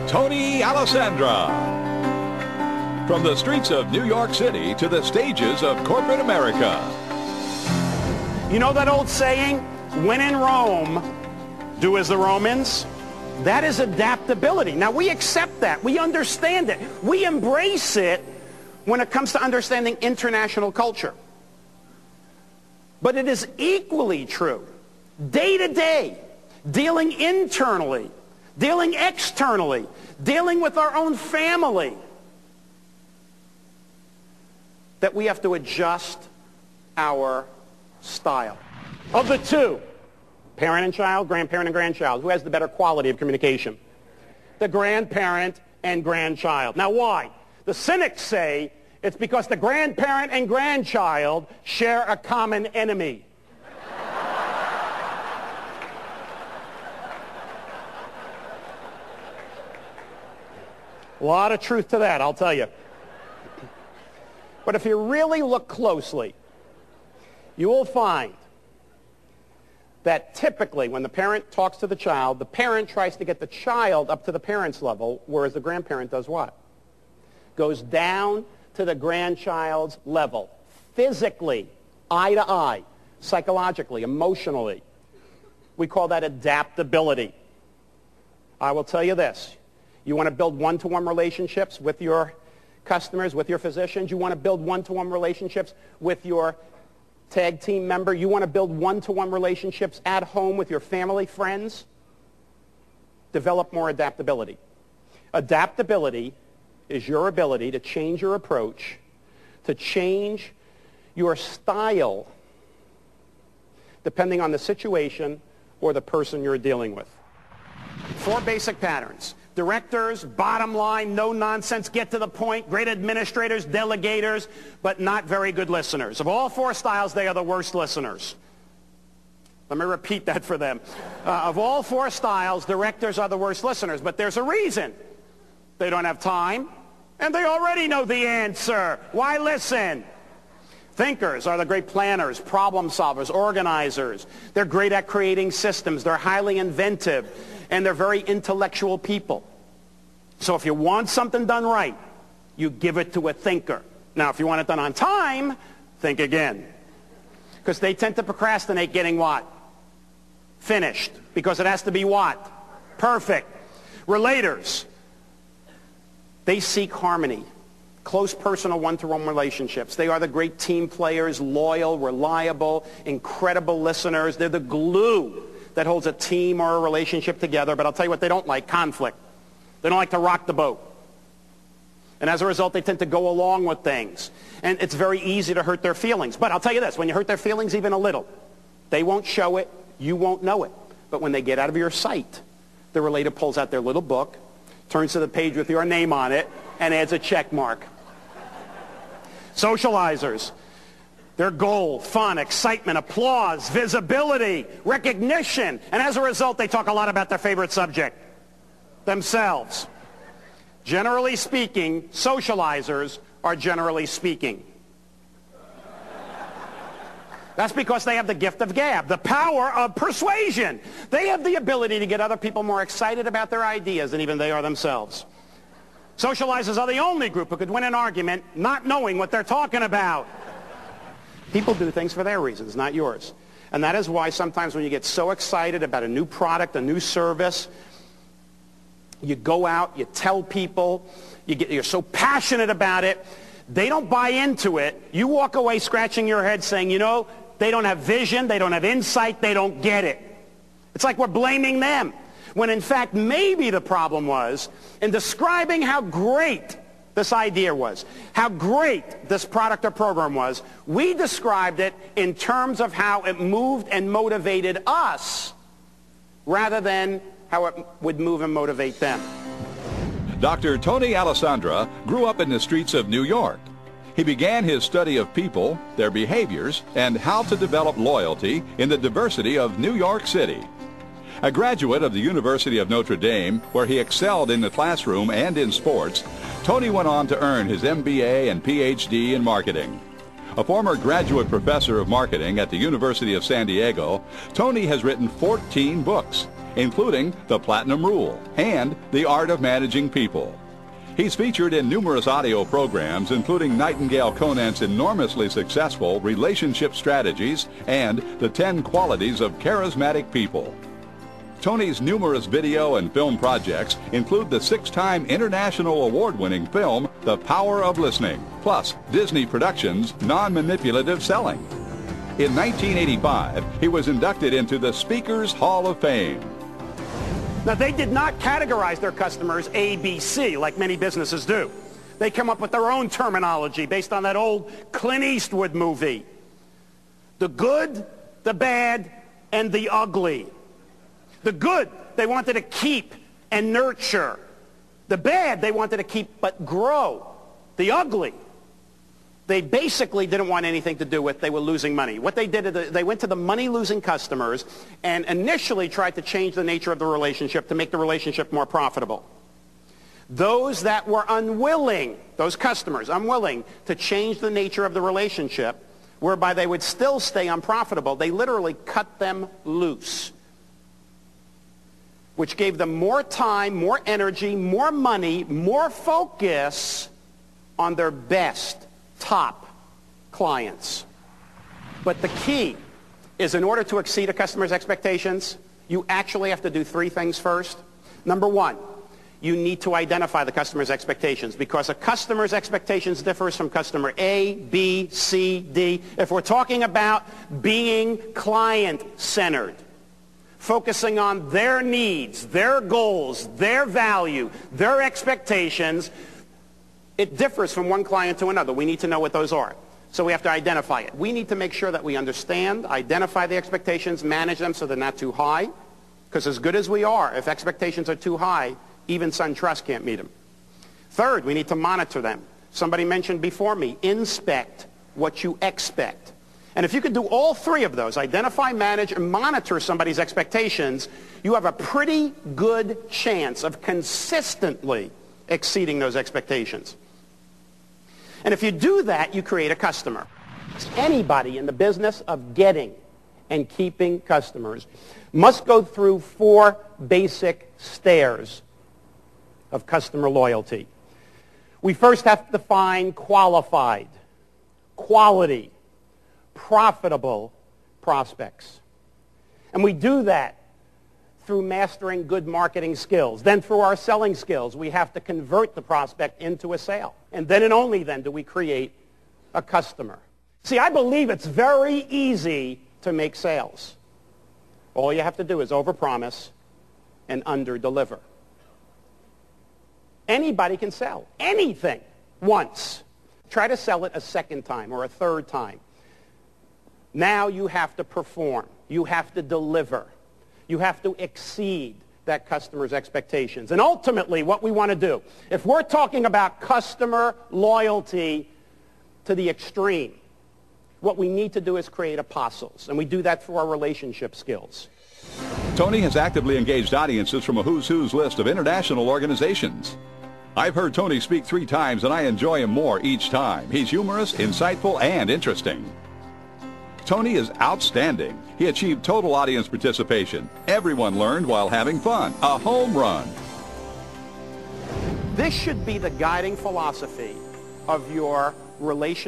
Tony Alessandra. From the streets of New York City to the stages of corporate America. You know that old saying, when in Rome, do as the Romans? That is adaptability. Now, we accept that. We understand it. We embrace it when it comes to understanding international culture. But it is equally true, day to day, dealing internally, dealing externally, dealing with our own family, that we have to adjust our style. Of the two, parent and child, grandparent and grandchild, who has the better quality of communication? The grandparent and grandchild. Now why? The cynics say it's because the grandparent and grandchild share a common enemy. A lot of truth to that, I'll tell you. But if you really look closely, you will find that typically when the parent talks to the child, the parent tries to get the child up to the parent's level, whereas the grandparent does what? Goes down to the grandchild's level, physically, eye to eye, psychologically, emotionally. We call that adaptability. I will tell you this. You want to build one-to-one relationships with your customers, with your physicians. You want to build one-to-one relationships with your tag team member. You want to build one-to-one relationships at home with your family, friends. Develop more adaptability. Adaptability is your ability to change your approach, to change your style, depending on the situation or the person you're dealing with. 4 basic patterns. Directors, bottom line, no nonsense, get to the point, great administrators, delegators, but not very good listeners. Of all 4 styles, they are the worst listeners. Let me repeat that for them. Of all 4 styles, directors are the worst listeners, but there's a reason. They don't have time, and they already know the answer. Why listen? Thinkers are the great planners, problem solvers, organizers. They're great at creating systems. They're highly inventive, and they're very intellectual people. So if you want something done right, you give it to a thinker. Now, if you want it done on time, think again. Because they tend to procrastinate getting what? Finished. Because it has to be what? Perfect. Relators. They seek harmony. Close personal one-to-one relationships. They are the great team players, loyal, reliable, incredible listeners. They're the glue that holds a team or a relationship together. But I'll tell you what they don't like, conflict. They don't like to rock the boat. And as a result, they tend to go along with things. And it's very easy to hurt their feelings. But I'll tell you this, when you hurt their feelings even a little, they won't show it, you won't know it. But when they get out of your sight, the relator pulls out their little book, turns to the page with your name on it, and adds a check mark. Socializers. Their goal, fun, excitement, applause, visibility, recognition. And as a result, they talk a lot about their favorite subject, themselves. Generally speaking, socializers are generally speaking. That's because they have the gift of gab, the power of persuasion. They have the ability to get other people more excited about their ideas than even they are themselves. Socializers are the only group who could win an argument not knowing what they're talking about. People do things for their reasons, not yours. And that is why sometimes when you get so excited about a new product, a new service, you go out, you tell people, you're so passionate about it, they don't buy into it. You walk away scratching your head saying, you know, they don't have vision, they don't have insight, they don't get it. It's like we're blaming them. When in fact, maybe the problem was in describing how great this idea was, how great this product or program was, we described it in terms of how it moved and motivated us rather than how it would move and motivate them. Dr. Tony Alessandra grew up in the streets of New York. He began his study of people, their behaviors, and how to develop loyalty in the diversity of New York City. A graduate of the University of Notre Dame, where he excelled in the classroom and in sports, Tony went on to earn his MBA and PhD in marketing. A former graduate professor of marketing at the University of San Diego, Tony has written 14 books, including The Platinum Rule and The Art of Managing People. He's featured in numerous audio programs, including Nightingale-Conant's enormously successful Relationship Strategies and The 10 Qualities of Charismatic People. Tony's numerous video and film projects include the 6-time international award-winning film, The Power of Listening, plus Disney Productions' Non-Manipulative Selling. In 1985, he was inducted into the Speakers Hall of Fame. Now, they did not categorize their customers A, B, C like many businesses do. They come up with their own terminology based on that old Clint Eastwood movie. The good, the bad, and the ugly. The good, they wanted to keep and nurture. The bad, they wanted to keep but grow. The ugly, they basically didn't want anything to do with. They were losing money. What they did is they went to the money-losing customers and initially tried to change the nature of the relationship to make the relationship more profitable. Those that were unwilling, those customers, unwilling to change the nature of the relationship, whereby they would still stay unprofitable, they literally cut them loose, which gave them more time, more energy, more money, more focus on their best top clients. But the key is, in order to exceed a customer's expectations, you actually have to do 3 things first. Number 1, you need to identify the customer's expectations, because a customer's expectations differs from customer A, B, C, D. If we're talking about being client-centered, focusing on their needs, their goals, their value, their expectations, it differs from one client to another. We need to know what those are. So we have to identify it. We need to make sure that we understand, identify the expectations, manage them so they're not too high. Because as good as we are, if expectations are too high, even SunTrust can't meet them. Third, we need to monitor them. Somebody mentioned before me, inspect what you expect. And if you could do all 3 of those, identify, manage, and monitor somebody's expectations, you have a pretty good chance of consistently exceeding those expectations. And if you do that, you create a customer. Anybody in the business of getting and keeping customers must go through 4 basic stairs of customer loyalty. We first have to define qualified, quality, profitable prospects. And we do that through mastering good marketing skills. Then through our selling skills, we have to convert the prospect into a sale. And then and only then do we create a customer. See, I believe it's very easy to make sales. All you have to do is overpromise and underdeliver. Anybody can sell anything once. Try to sell it a second time or a third time. Now you have to perform. You have to deliver. You have to exceed that customer's expectations. And ultimately, what we want to do, if we're talking about customer loyalty to the extreme, what we need to do is create apostles. And we do that through our relationship skills. Tony has actively engaged audiences from a who's who's list of international organizations. I've heard Tony speak 3 times, and I enjoy him more each time. He's humorous, insightful, and interesting. Tony is outstanding. He achieved total audience participation. Everyone learned while having fun. A home run. This should be the guiding philosophy of your relationship.